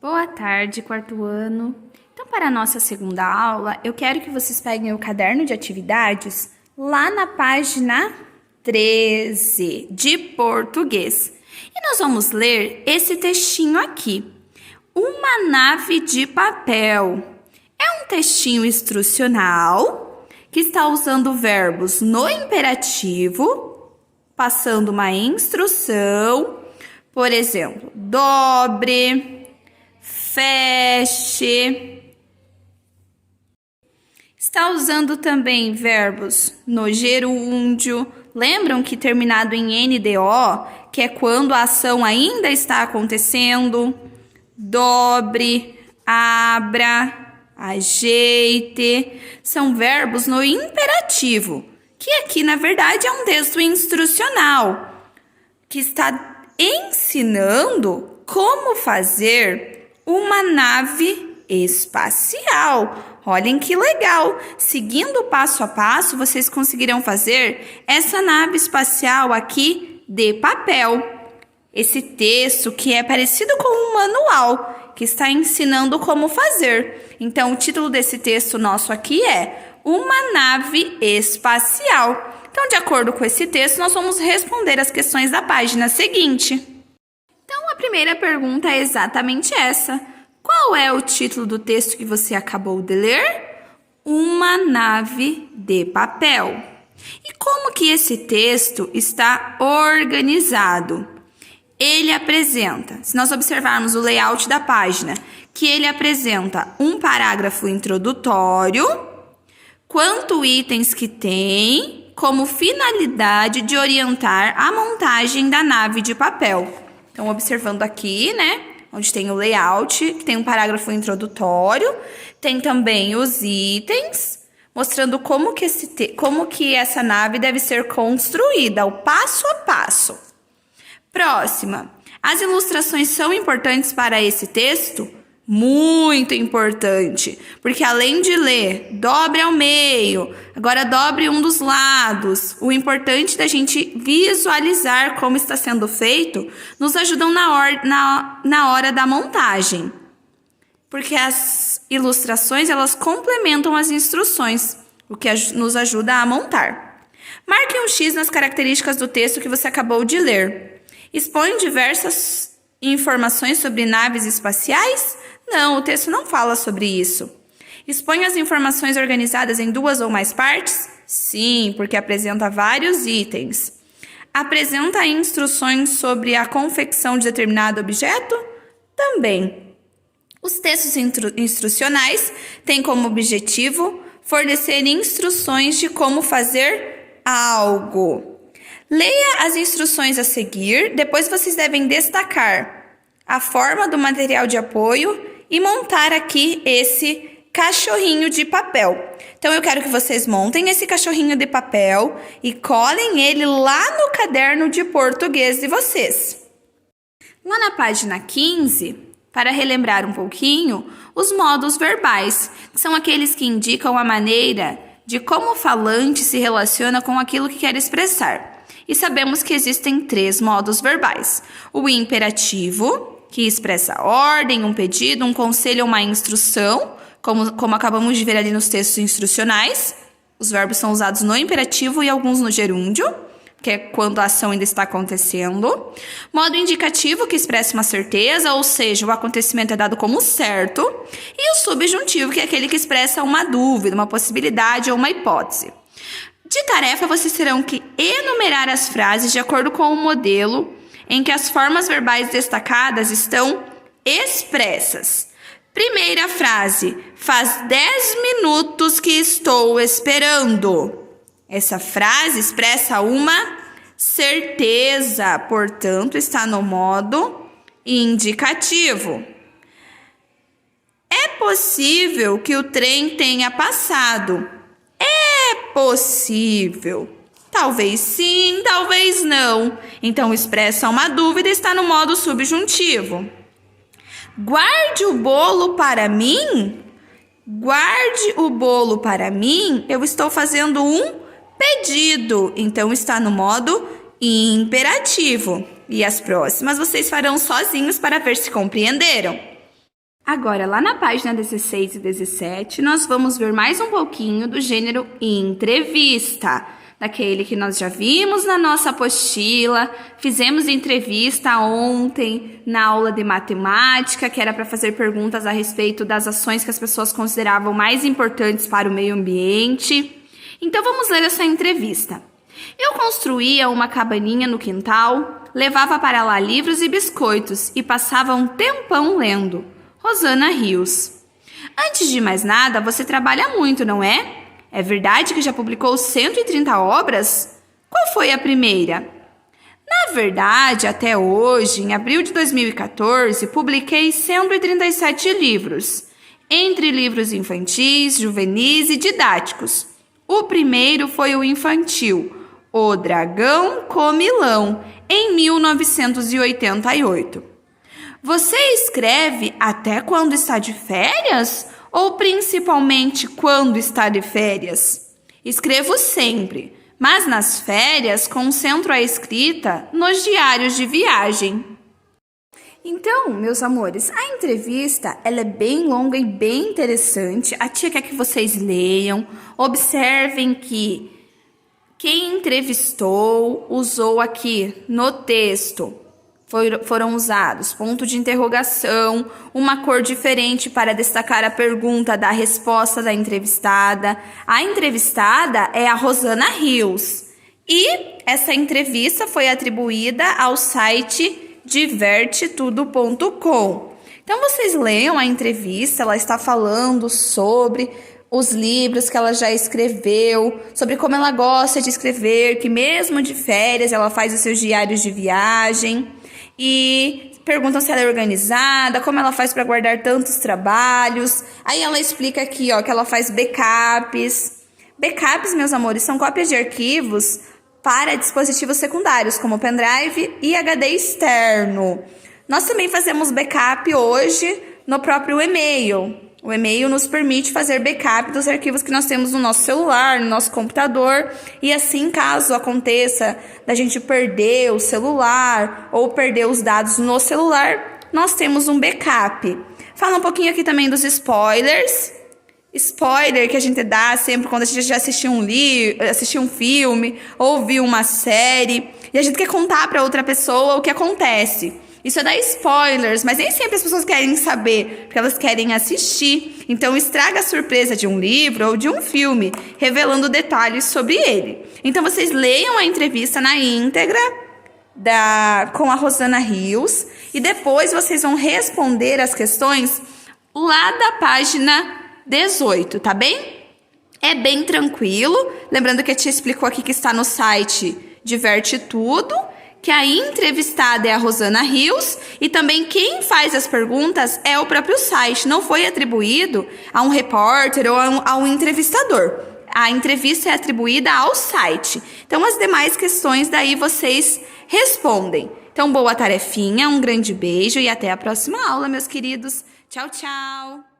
Boa tarde, quarto ano. Então, para a nossa segunda aula, eu quero que vocês peguem o caderno de atividades lá na página 13 de português. E nós vamos ler esse textinho aqui. Uma nave de papel. É um textinho instrucional que está usando verbos no imperativo, passando uma instrução. Por exemplo, dobre, feche. Está usando também verbos no gerúndio. Lembram que terminado em NDO, que é quando a ação ainda está acontecendo? Dobre, abra, ajeite. São verbos no imperativo, que aqui, na verdade, é um texto instrucional, que está ensinando como fazer uma nave espacial. Olhem que legal! Seguindo passo a passo, vocês conseguirão fazer essa nave espacial aqui de papel. Esse texto que é parecido com um manual, que está ensinando como fazer. Então, o título desse texto nosso aqui é Uma Nave Espacial. Então, de acordo com esse texto, nós vamos responder as questões da página seguinte. Então, a primeira pergunta é exatamente essa. Qual é o título do texto que você acabou de ler? Uma nave de papel. E como que esse texto está organizado? Ele apresenta, se nós observarmos o layout da página, que ele apresenta um parágrafo introdutório, quantos itens que tem, como finalidade de orientar a montagem da nave de papel. Então, observando aqui, né, onde tem o layout, que tem um parágrafo introdutório, tem também os itens, mostrando como que essa nave deve ser construída, o passo a passo. Próxima. As ilustrações são importantes para esse texto? Muito importante, porque além de ler, dobre ao meio, agora dobre um dos lados. O importante da gente visualizar como está sendo feito nos ajudam na hora da montagem, porque as ilustrações elas complementam as instruções, o que nos ajuda a montar. Marque um X nas características do texto que você acabou de ler. Expõe diversas informações sobre naves espaciais? Não, o texto não fala sobre isso. Expõe as informações organizadas em duas ou mais partes? Sim, porque apresenta vários itens. Apresenta instruções sobre a confecção de determinado objeto? Também. Os textos instrucionais têm como objetivo fornecer instruções de como fazer algo. Leia as instruções a seguir, depois vocês devem destacar a forma do material de apoio e montar aqui esse cachorrinho de papel. Então, eu quero que vocês montem esse cachorrinho de papel e colhem ele lá no caderno de português de vocês. Lá na página 15, para relembrar um pouquinho, os modos verbais, que são aqueles que indicam a maneira de como o falante se relaciona com aquilo que quer expressar. E sabemos que existem 3 modos verbais. O imperativo, que expressa ordem, um pedido, um conselho ou uma instrução, como acabamos de ver ali nos textos instrucionais. Os verbos são usados no imperativo e alguns no gerúndio, que é quando a ação ainda está acontecendo. Modo indicativo, que expressa uma certeza, ou seja, o acontecimento é dado como certo. E o subjuntivo, que é aquele que expressa uma dúvida, uma possibilidade ou uma hipótese. De tarefa, vocês terão que enumerar as frases de acordo com o modelo em que as formas verbais destacadas estão expressas. Primeira frase: faz 10 minutos que estou esperando. Essa frase expressa uma certeza, portanto, está no modo indicativo. É possível que o trem tenha passado. É possível. Talvez sim, talvez não. Então, expressa uma dúvida e está no modo subjuntivo. Guarde o bolo para mim? Guarde o bolo para mim? Eu estou fazendo um pedido. Então, está no modo imperativo. E as próximas vocês farão sozinhos para ver se compreenderam. Agora, lá na página 16 e 17, nós vamos ver mais um pouquinho do gênero entrevista, daquele que nós já vimos na nossa apostila, fizemos entrevista ontem na aula de matemática, que era para fazer perguntas a respeito das ações que as pessoas consideravam mais importantes para o meio ambiente. Então, vamos ler essa entrevista. Eu construía uma cabaninha no quintal, levava para lá livros e biscoitos e passava um tempão lendo. Rosana Rios. Antes de mais nada, você trabalha muito, não é? É verdade que já publicou 130 obras? Qual foi a primeira? Na verdade, até hoje, em abril de 2014, publiquei 137 livros, entre livros infantis, juvenis e didáticos. O primeiro foi o infantil, O Dragão Comilão, em 1988. Você escreve até quando está de férias ou principalmente quando está de férias? Escrevo sempre, mas nas férias concentro a escrita nos diários de viagem. Então, meus amores, a entrevista ela é bem longa e bem interessante. A tia quer que vocês leiam, observem que quem entrevistou usou aqui no texto. Foram usados ponto de interrogação, uma cor diferente para destacar a pergunta da resposta da entrevistada. A entrevistada é a Rosana Rios. E essa entrevista foi atribuída ao site divertetudo.com. Então, vocês leiam a entrevista, ela está falando sobre os livros que ela já escreveu, sobre como ela gosta de escrever, que mesmo de férias ela faz os seus diários de viagem. E perguntam se ela é organizada, como ela faz para guardar tantos trabalhos. Aí ela explica aqui, ó, que ela faz backups. Backups, meus amores, são cópias de arquivos para dispositivos secundários, como pendrive e HD externo. Nós também fazemos backup hoje no próprio e-mail. O e-mail nos permite fazer backup dos arquivos que nós temos no nosso celular, no nosso computador. E assim, caso aconteça da gente perder o celular ou perder os dados no celular, nós temos um backup. Fala um pouquinho aqui também dos spoilers. Spoiler que a gente dá sempre quando a gente já assistiu um filme ou viu uma série. E a gente quer contar para outra pessoa o que acontece. Isso é dar spoilers, mas nem sempre as pessoas querem saber, porque elas querem assistir. Então, estraga a surpresa de um livro ou de um filme, revelando detalhes sobre ele. Então, vocês leiam a entrevista na íntegra com a Rosana Rios e depois vocês vão responder as questões lá da página 18, tá bem? É bem tranquilo. Lembrando que a tia explicou aqui que está no site Diverte Tudo, que a entrevistada é a Rosana Rios e também quem faz as perguntas é o próprio site, não foi atribuído a um repórter ou a um entrevistador. A entrevista é atribuída ao site. Então, as demais questões daí vocês respondem. Então, boa tarefinha, um grande beijo e até a próxima aula, meus queridos. Tchau, tchau!